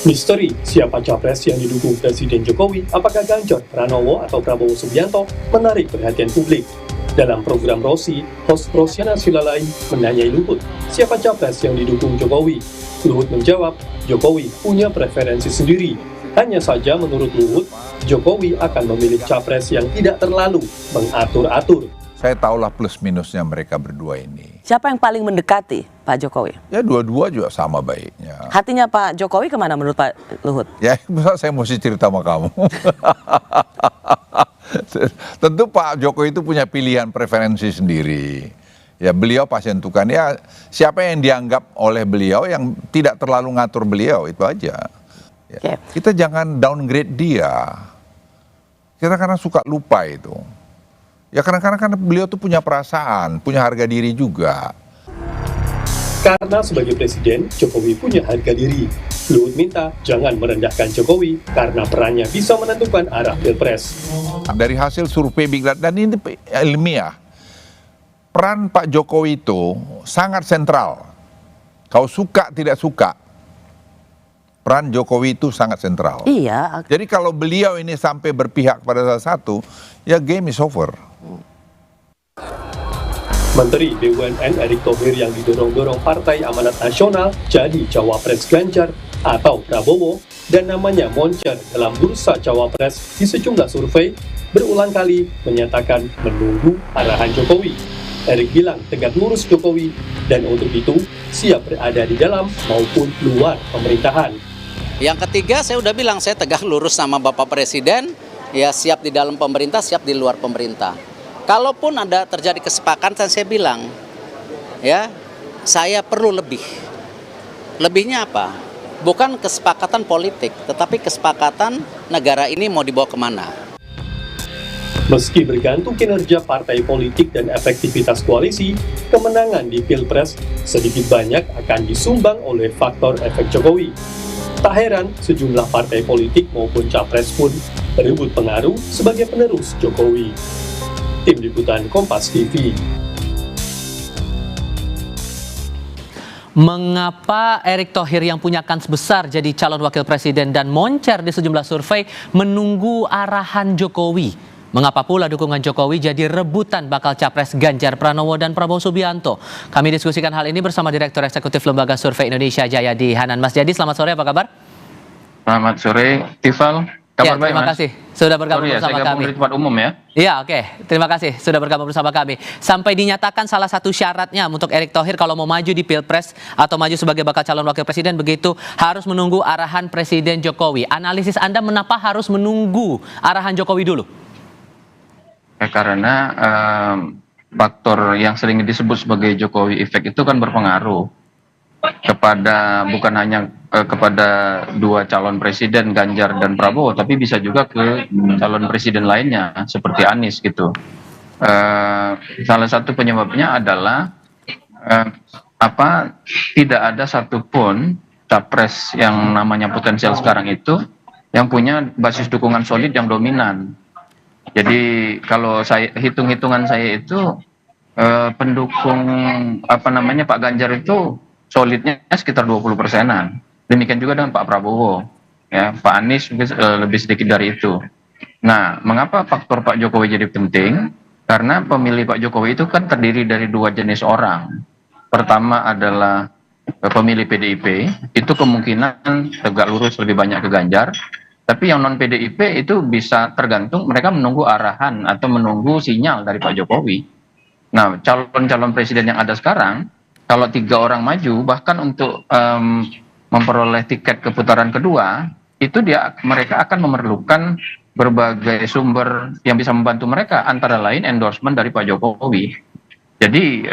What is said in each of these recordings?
Misteri siapa capres yang didukung Presiden Jokowi, apakah Ganjar Pranowo atau Prabowo Subianto, menarik perhatian publik. Dalam program Rosi, host Rosiana Silalai menanyai Luhut, siapa capres yang didukung Jokowi? Luhut menjawab, Jokowi punya preferensi sendiri. Hanya saja menurut Luhut, Jokowi akan memilih capres yang tidak terlalu mengatur-atur. Saya tahulah plus minusnya mereka berdua ini. Siapa yang paling mendekati Pak Jokowi? Ya dua-dua juga sama baiknya. Hatinya Pak Jokowi kemana menurut Pak Luhut? Ya masa saya mesti cerita sama kamu. Tentu Pak Jokowi itu punya pilihan preferensi sendiri. Ya beliau pasti tentukan ya siapa yang dianggap oleh beliau yang tidak terlalu ngatur beliau itu aja. Ya. Okay. Kita jangan downgrade dia. Kita karena suka lupa itu. Ya kadang-kadang kan beliau tuh punya perasaan, punya harga diri juga. Karena sebagai presiden, Jokowi punya harga diri. Luhut minta jangan merendahkan Jokowi karena perannya bisa menentukan arah Pilpres. Dari hasil survei Big Data, dan ini ilmiah, peran Pak Jokowi itu sangat sentral. Kau suka tidak suka, peran Jokowi itu sangat sentral. Iya. Jadi kalau beliau ini sampai berpihak pada salah satu, ya game is over. Menteri BUMN Erick Thohir yang didorong-dorong Partai Amanat Nasional jadi Cawapres Ganjar atau Prabowo dan namanya moncer dalam bursa Cawapres di sejumlah survei berulang kali menyatakan menunggu arahan Jokowi. Erick bilang tegak lurus Jokowi dan untuk itu siap berada di dalam maupun luar pemerintahan. Yang ketiga saya udah bilang saya tegak lurus sama Bapak Presiden, ya siap di dalam pemerintah, siap di luar pemerintah. Kalaupun ada terjadi kesepakatan saya bilang, ya saya perlu lebih. Lebihnya apa? Bukan kesepakatan politik, tetapi kesepakatan negara ini mau dibawa kemana. Meski bergantung kinerja partai politik dan efektivitas koalisi, kemenangan di Pilpres sedikit banyak akan disumbang oleh faktor efek Jokowi. Tak heran, sejumlah partai politik maupun capres pun berebut pengaruh sebagai penerus Jokowi. Tim Liputan Kompas TV. Mengapa Erick Thohir yang punya kans besar jadi calon wakil presiden dan moncer di sejumlah survei menunggu arahan Jokowi? Mengapa pula dukungan Jokowi jadi rebutan bakal capres Ganjar Pranowo dan Prabowo Subianto? Kami diskusikan hal ini bersama Direktur Eksekutif Lembaga Survei Indonesia Jayadi Hanan. Mas Jadi, selamat sore, apa kabar? Selamat sore, Tifal. Ya, terima kasih sudah bergabung bersama kami. Di tempat umum ya. Iya, oke. Terima kasih sudah bergabung bersama kami. Sampai dinyatakan salah satu syaratnya untuk Erick Thohir kalau mau maju di Pilpres atau maju sebagai bakal calon wakil presiden begitu harus menunggu arahan Presiden Jokowi. Analisis Anda mengapa harus menunggu arahan Jokowi dulu? Ya, karena faktor yang sering disebut sebagai Jokowi Effect itu kan berpengaruh kepada bukan hanya kepada dua calon presiden Ganjar dan Prabowo, tapi bisa juga ke calon presiden lainnya seperti Anies gitu. Salah satu penyebabnya adalah tidak ada satupun capres yang namanya potensial sekarang itu yang punya basis dukungan solid yang dominan. Jadi kalau saya hitungan saya itu pendukung Pak Ganjar itu solidnya sekitar 20%-an. Demikian juga dengan Pak Prabowo. Ya, Pak Anies lebih sedikit dari itu. Nah, mengapa faktor Pak Jokowi jadi penting? Karena pemilih Pak Jokowi itu kan terdiri dari dua jenis orang. Pertama adalah pemilih PDIP, itu kemungkinan tegak lurus lebih banyak ke Ganjar. Tapi yang non PDIP itu bisa tergantung mereka menunggu arahan atau menunggu sinyal dari Pak Jokowi. Nah, calon-calon presiden yang ada sekarang, kalau 3 orang maju, bahkan untuk memperoleh tiket ke putaran kedua, itu mereka akan memerlukan berbagai sumber yang bisa membantu mereka, antara lain endorsement dari Pak Jokowi. Jadi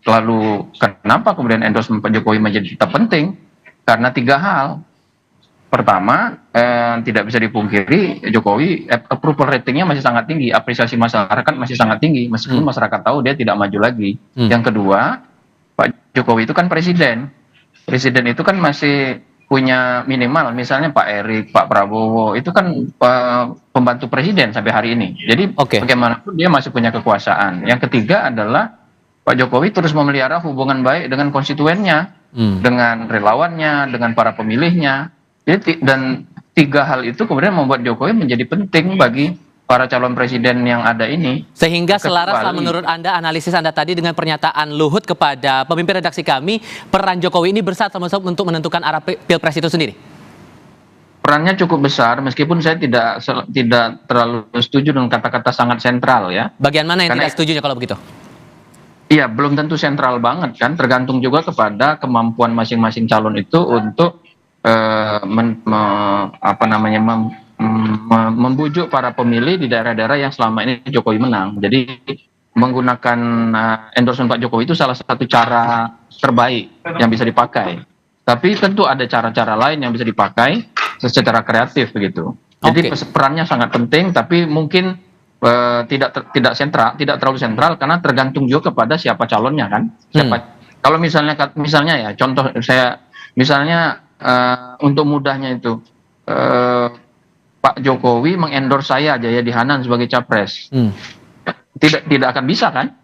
lalu kenapa kemudian endorsement Pak Jokowi menjadi tetap penting? Karena 3 hal. Pertama, tidak bisa dipungkiri Jokowi approval ratingnya masih sangat tinggi, apresiasi masyarakat masih sangat tinggi, meskipun masyarakat tahu dia tidak maju lagi. Yang kedua, Pak Jokowi itu kan presiden. Presiden itu kan masih punya minimal, misalnya Pak Erick, Pak Prabowo, itu kan pembantu presiden sampai hari ini. Jadi bagaimanapun dia masih punya kekuasaan. Yang ketiga adalah Pak Jokowi terus memelihara hubungan baik dengan konstituennya. dengan relawannya, dengan para pemilihnya. Jadi, dan tiga hal itu kemudian membuat Jokowi menjadi penting bagi para calon presiden yang ada ini. Sehingga selaras lah Kecuali- menurut Anda, analisis Anda tadi dengan pernyataan Luhut kepada pemimpin redaksi kami, peran Jokowi ini besar termasuk untuk menentukan arah pilpres itu sendiri. Perannya cukup besar, meskipun saya tidak terlalu setuju dengan kata-kata sangat sentral ya. Bagian mana yang Karena- tidak setuju kalau begitu? Iya, belum tentu sentral banget kan, tergantung juga kepada kemampuan masing-masing calon itu untuk membujuk para pemilih di daerah-daerah yang selama ini Jokowi menang. Jadi menggunakan endorsement Pak Jokowi itu salah satu cara terbaik yang bisa dipakai. Tapi tentu ada cara-cara lain yang bisa dipakai secara kreatif begitu. Jadi perannya sangat penting, tapi mungkin tidak terlalu sentral karena tergantung juga kepada siapa calonnya kan. Kalau misalnya ya contoh saya misalnya untuk mudahnya itu Pak Jokowi mengendorse saya Jayadi Hanan sebagai capres. Tidak akan bisa kan?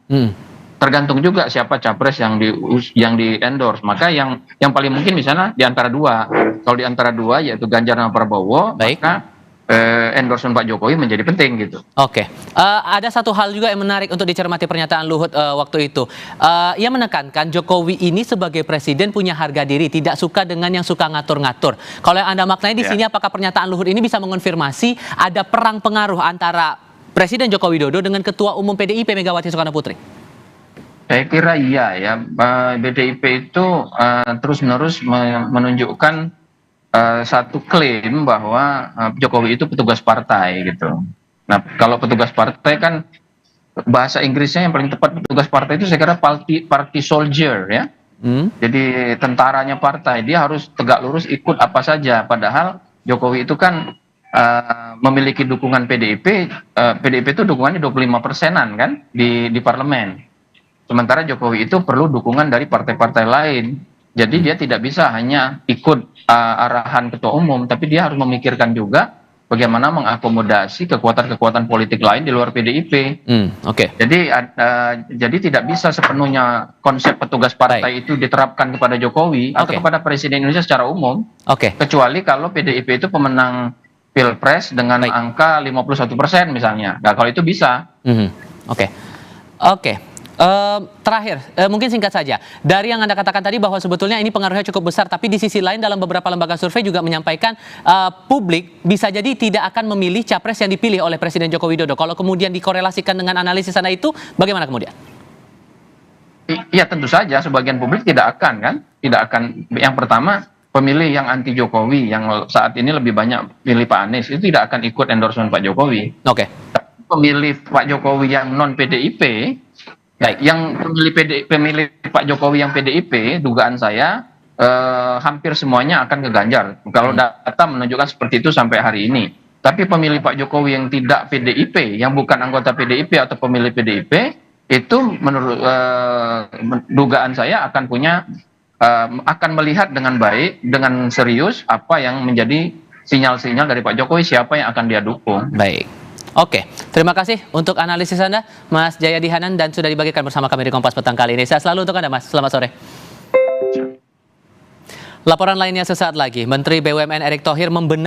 Tergantung juga siapa capres yang di endorse. Maka yang paling mungkin misalnya di antara dua. Kalau di antara dua yaitu Ganjar dan Prabowo, maka endorsement Pak Jokowi menjadi penting gitu. Oke. Ada satu hal juga yang menarik untuk dicermati pernyataan Luhut waktu itu. Ia menekankan Jokowi ini sebagai presiden punya harga diri, tidak suka dengan yang suka ngatur-ngatur. Kalau yang Anda maknai di sini, apakah pernyataan Luhut ini bisa mengonfirmasi ada perang pengaruh antara Presiden Joko Widodo dengan Ketua Umum PDIP Megawati Soekarno Putri? Saya kira iya ya. PDIP itu terus-menerus menunjukkan satu klaim bahwa Jokowi itu petugas partai gitu. Nah, kalau petugas partai kan bahasa Inggrisnya yang paling tepat petugas partai itu saya kira party soldier ya. Jadi tentaranya partai, dia harus tegak lurus ikut apa saja. Padahal Jokowi itu kan memiliki dukungan PDIP. PDIP itu dukungannya 25%-an kan di parlemen. Sementara Jokowi itu perlu dukungan dari partai-partai lain. Jadi dia tidak bisa hanya ikut arahan ketua umum, tapi dia harus memikirkan juga bagaimana mengakomodasi kekuatan-kekuatan politik lain di luar PDIP. Jadi tidak bisa sepenuhnya konsep petugas partai itu diterapkan kepada Jokowi atau kepada Presiden Indonesia secara umum. Kecuali kalau PDIP itu pemenang Pilpres dengan angka 51% misalnya. Nah, kalau itu bisa. Terakhir, mungkin singkat saja. Dari yang Anda katakan tadi bahwa sebetulnya ini pengaruhnya cukup besar, tapi di sisi lain dalam beberapa lembaga survei juga menyampaikan publik bisa jadi tidak akan memilih capres yang dipilih oleh Presiden Joko Widodo. Kalau kemudian dikorelasikan dengan analisis Anda itu, bagaimana kemudian? Iya tentu saja sebagian publik tidak akan kan, tidak akan. Yang pertama pemilih yang anti Jokowi yang saat ini lebih banyak pilih Pak Anies itu tidak akan ikut endorsement Pak Jokowi. Pemilih Pak Jokowi yang non PDIP. Yang pemilih Pak Jokowi yang PDIP, dugaan saya hampir semuanya akan ke Ganjar. Kalau data menunjukkan seperti itu sampai hari ini. Tapi pemilih Pak Jokowi yang tidak PDIP, yang bukan anggota PDIP atau pemilih PDIP, itu menurut dugaan saya akan melihat dengan baik, dengan serius apa yang menjadi sinyal-sinyal dari Pak Jokowi, siapa yang akan dia dukung. Terima kasih untuk analisis Anda, Mas Jayadi Hanan, dan sudah dibagikan bersama kami di Kompas Petang kali ini. Sehat selalu untuk Anda, Mas. Selamat sore. Laporan lainnya sesaat lagi. Menteri BUMN Erick Thohir membenarkan